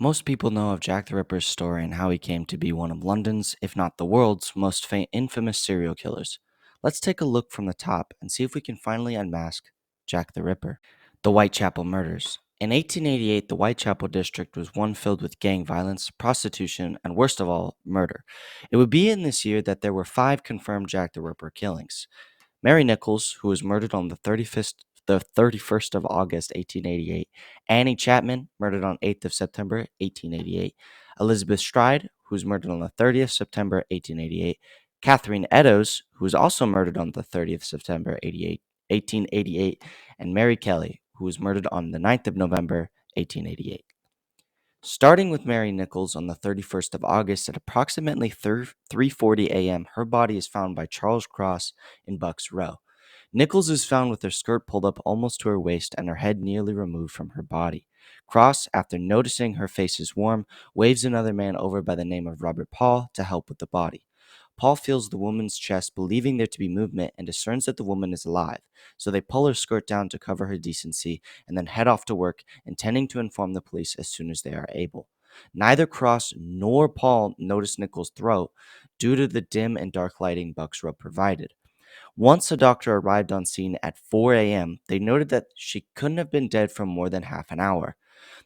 Most people know of Jack the Ripper's story and how he came to be one of London's, if not the world's, most infamous serial killers. Let's take a look from the top and see if we can finally unmask Jack the Ripper. The Whitechapel Murders. In 1888, the Whitechapel district was one filled with gang violence, prostitution, and worst of all, murder. It would be in this year that there were 5 confirmed Jack the Ripper killings. Mary Nichols, who was murdered on the 31st of August, 1888. Annie Chapman, murdered on 8th of September, 1888. Elizabeth Stride, who was murdered on the 30th September, 1888. Catherine Eddowes, who was also murdered on the 30th September, 1888. And Mary Kelly, who was murdered on the 9th of November, 1888. Starting with Mary Nichols on the 31st of August at approximately 3:40 a.m., her body is found by Charles Cross in Bucks Row. Nichols is found with her skirt pulled up almost to her waist and her head nearly removed from her body. Cross, after noticing her face is warm, waves another man over by the name of Robert Paul to help with the body. Paul feels the woman's chest, believing there to be movement, and discerns that the woman is alive, so they pull her skirt down to cover her decency and then head off to work, intending to inform the police as soon as they are able. Neither Cross nor Paul notice Nichols' throat due to the dim and dark lighting Bucks Row provided. Once a doctor arrived on scene at 4 a.m., they noted that she couldn't have been dead for more than half an hour.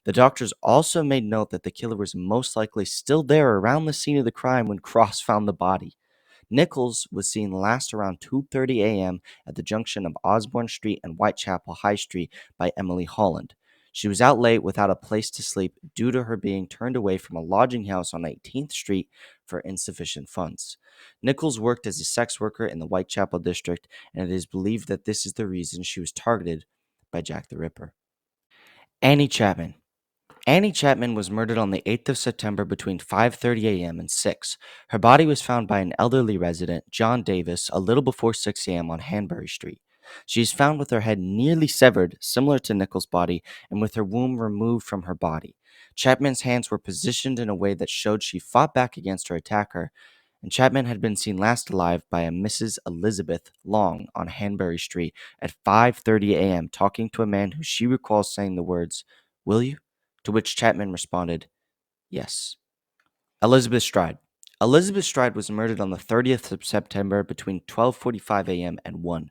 The doctors also made note that the killer was most likely still there around the scene of the crime when Cross found the body. Nichols was seen last around 2:30 a.m. at the junction of Osborne Street and Whitechapel High Street by Emily Holland. She was out late without a place to sleep due to her being turned away from a lodging house on 18th Street for insufficient funds. Nichols worked as a sex worker in the Whitechapel district, and it is believed that this is the reason she was targeted by Jack the Ripper. Annie Chapman. Annie Chapman was murdered on the 8th of September between 5:30 a.m. and 6. Her body was found by an elderly resident, John Davis, a little before 6 a.m. on Hanbury Street. She is found with her head nearly severed, similar to Nichols' body, and with her womb removed from her body. Chapman's hands were positioned in a way that showed she fought back against her attacker, and Chapman had been seen last alive by a Mrs. Elizabeth Long on Hanbury Street at 5:30 a.m. talking to a man who she recalls saying the words, "Will you?" To which Chapman responded, "Yes." Elizabeth Stride. Elizabeth Stride was murdered on the 30th of September between 12:45 a.m. and 1.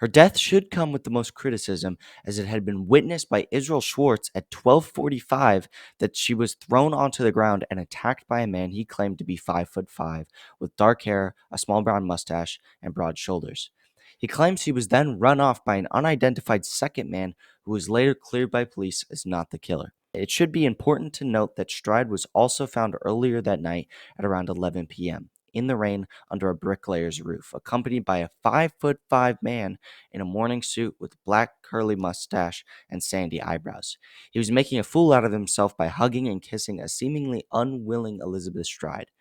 Her death should come with the most criticism, as it had been witnessed by Israel Schwartz at 12:45 that she was thrown onto the ground and attacked by a man he claimed to be 5'5", with dark hair, a small brown mustache, and broad shoulders. He claims he was then run off by an unidentified second man who was later cleared by police as not the killer. It should be important to note that Stride was also found earlier that night at around 11 p.m. in the rain under a bricklayer's roof, accompanied by a 5'5" man in a morning suit with black curly mustache and sandy eyebrows. He was making a fool out of himself by hugging and kissing a seemingly unwilling Elizabeth Stride.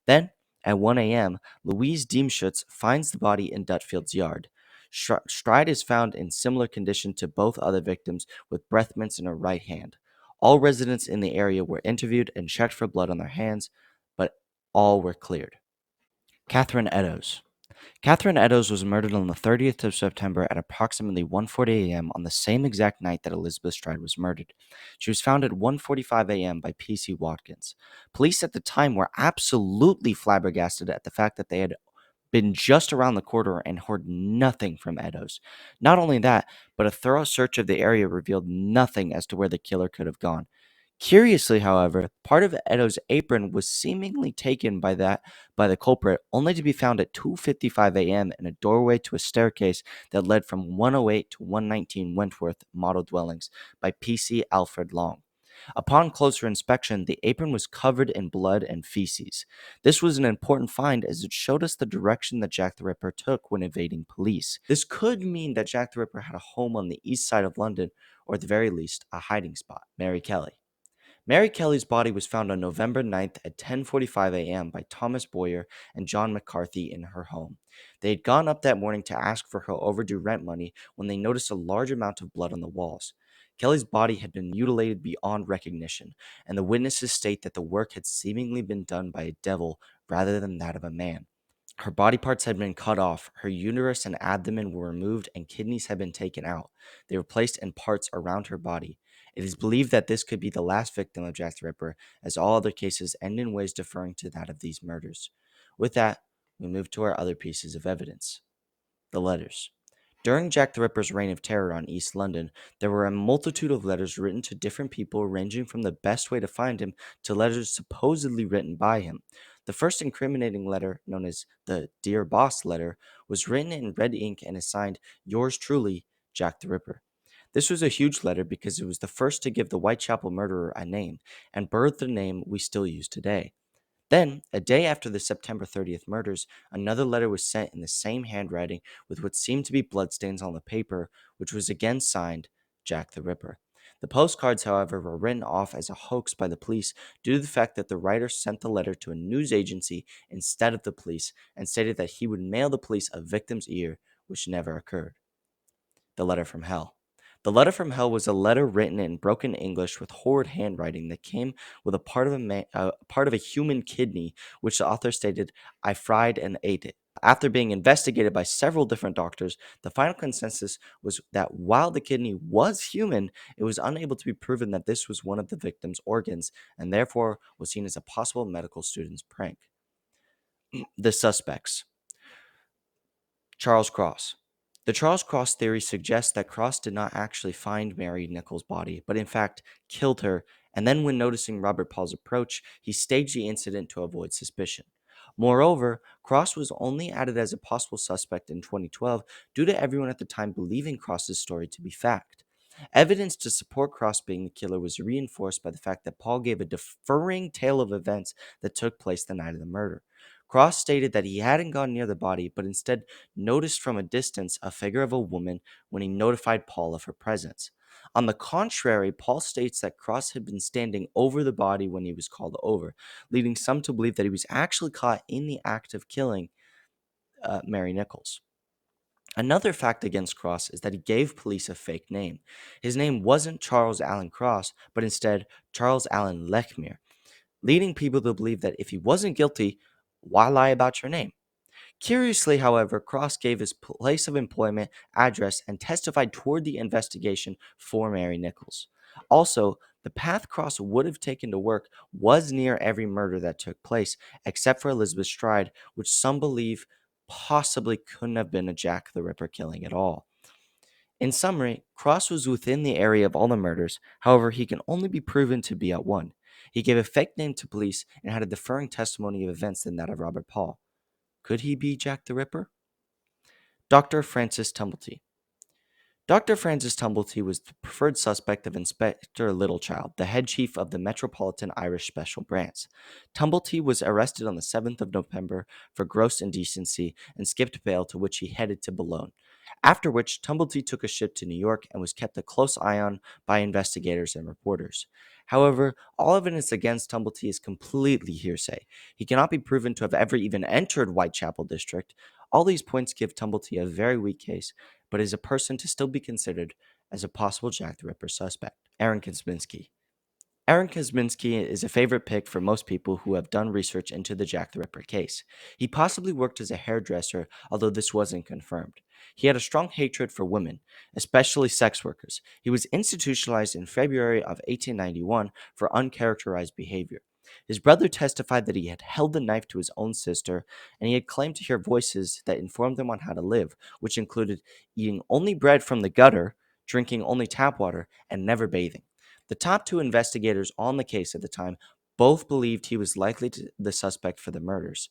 Then, at 1 a.m., Louise Diemschutz finds the body in Dutfield's yard. Stride is found in similar condition to both other victims, with breath mints in her right hand. All residents in the area were interviewed and checked for blood on their hands, but all were cleared. Catherine Eddowes. Catherine Eddowes was murdered on the 30th of September at approximately 1:40 a.m. on the same exact night that Elizabeth Stride was murdered. She was found at 1:45 a.m. by P.C. Watkins. Police at the time were absolutely flabbergasted at the fact that they had been just around the corner and heard nothing from Eddowes. Not only that, but a thorough search of the area revealed nothing as to where the killer could have gone. Curiously, however, part of Edo's apron was seemingly taken by the culprit, only to be found at 2:55 a.m. in a doorway to a staircase that led from 108 to 119 Wentworth model dwellings by P.C. Alfred Long. Upon closer inspection, the apron was covered in blood and feces. This was an important find as it showed us the direction that Jack the Ripper took when evading police. This could mean that Jack the Ripper had a home on the east side of London, or at the very least, a hiding spot. Mary Kelly. Mary Kelly's body was found on November 9th at 10:45 a.m. by Thomas Boyer and John McCarthy in her home. They had gone up that morning to ask for her overdue rent money when they noticed a large amount of blood on the walls. Kelly's body had been mutilated beyond recognition, and the witnesses state that the work had seemingly been done by a devil rather than that of a man. Her body parts had been cut off, her uterus and abdomen were removed, and kidneys had been taken out. They were placed in parts around her body. It is believed that this could be the last victim of Jack the Ripper, as all other cases end in ways deferring to that of these murders. With that, we move to our other pieces of evidence: the letters. During Jack the Ripper's reign of terror on East London, there were a multitude of letters written to different people, ranging from the best way to find him to letters supposedly written by him. The first incriminating letter, known as the Dear Boss letter, was written in red ink and is signed Yours truly, Jack the Ripper. This was a huge letter because it was the first to give the Whitechapel murderer a name and birthed the name we still use today. Then, a day after the September 30th murders, another letter was sent in the same handwriting with what seemed to be bloodstains on the paper, which was again signed Jack the Ripper. The postcards, however, were written off as a hoax by the police due to the fact that the writer sent the letter to a news agency instead of the police and stated that he would mail the police a victim's ear, which never occurred. The letter from hell. The letter from hell was a letter written in broken English with horrid handwriting that came with a part of a human kidney, which the author stated, "I fried and ate it." After being investigated by several different doctors, the final consensus was that while the kidney was human, it was unable to be proven that this was one of the victim's organs, and therefore was seen as a possible medical student's prank. The suspects. Charles Cross. The Charles Cross theory suggests that Cross did not actually find Mary Nichols' body, but in fact killed her, and then when noticing Robert Paul's approach, he staged the incident to avoid suspicion. Moreover, Cross was only added as a possible suspect in 2012 due to everyone at the time believing Cross's story to be fact. Evidence to support Cross being the killer was reinforced by the fact that Paul gave a deferring tale of events that took place the night of the murder. Cross stated that he hadn't gone near the body, but instead noticed from a distance a figure of a woman when he notified Paul of her presence. On the contrary, Paul states that Cross had been standing over the body when he was called over, leading some to believe that he was actually caught in the act of killing Mary Nichols. Another fact against Cross is that he gave police a fake name. His name wasn't Charles Allen Cross, but instead Charles Allen Lechmere, leading people to believe that if he wasn't guilty, why lie about your name? Curiously, however, Cross gave his place of employment, address, and testified toward the investigation for Mary Nichols. Also, the path Cross would have taken to work was near every murder that took place, except for Elizabeth Stride, which some believe possibly couldn't have been a Jack the Ripper killing at all. In summary, Cross was within the area of all the murders, however, he can only be proven to be at one. He gave a fake name to police and had a differing testimony of events than that of Robert Paul. Could he be Jack the Ripper? Dr. Francis Tumblety. Dr. Francis Tumblety was the preferred suspect of Inspector Littlechild, the head chief of the Metropolitan Irish Special Branch. Tumblety was arrested on the 7th of November for gross indecency and skipped bail, to which he headed to Boulogne. After which, Tumblety took a ship to New York and was kept a close eye on by investigators and reporters. However, all evidence against Tumblety is completely hearsay. He cannot be proven to have ever even entered Whitechapel District. All these points give Tumblety a very weak case, but is a person to still be considered as a possible Jack the Ripper suspect. Aaron Kosminski. Aaron Kosminski is a favorite pick for most people who have done research into the Jack the Ripper case. He possibly worked as a hairdresser, although this wasn't confirmed. He had a strong hatred for women, especially sex workers. He was institutionalized in February of 1891 for uncharacterized behavior. His brother testified that he had held the knife to his own sister, and he had claimed to hear voices that informed him on how to live, which included eating only bread from the gutter, drinking only tap water, and never bathing. The top two investigators on the case at the time both believed he was likely the suspect for the murders.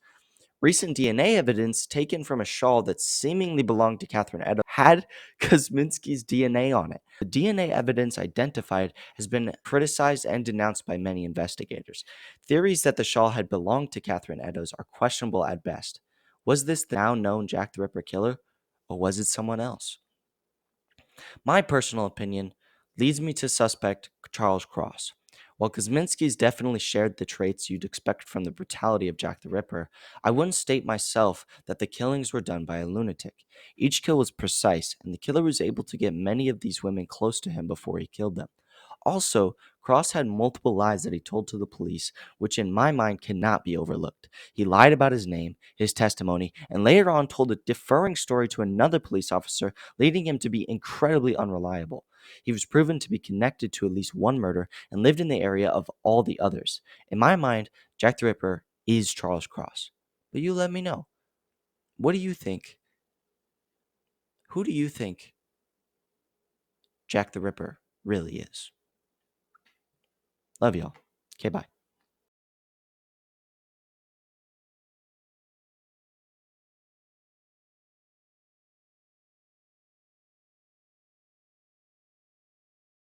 Recent DNA evidence taken from a shawl that seemingly belonged to Catherine Eddowes had Kosminski's DNA on it. The DNA evidence identified has been criticized and denounced by many investigators. Theories that the shawl had belonged to Catherine Eddowes are questionable at best. Was this the now known Jack the Ripper killer, or was it someone else? My personal opinion leads me to suspect Charles Cross. While Kosminski's definitely shared the traits you'd expect from the brutality of Jack the Ripper, I wouldn't state myself that the killings were done by a lunatic. Each kill was precise, and the killer was able to get many of these women close to him before he killed them. Also, Cross had multiple lies that he told to the police, which in my mind cannot be overlooked. He lied about his name, his testimony, and later on told a differing story to another police officer, leading him to be incredibly unreliable. He was proven to be connected to at least one murder and lived in the area of all the others. In my mind, Jack the Ripper is Charles Cross. But you let me know. What do you think? Who do you think Jack the Ripper really is? Love y'all. Okay, bye.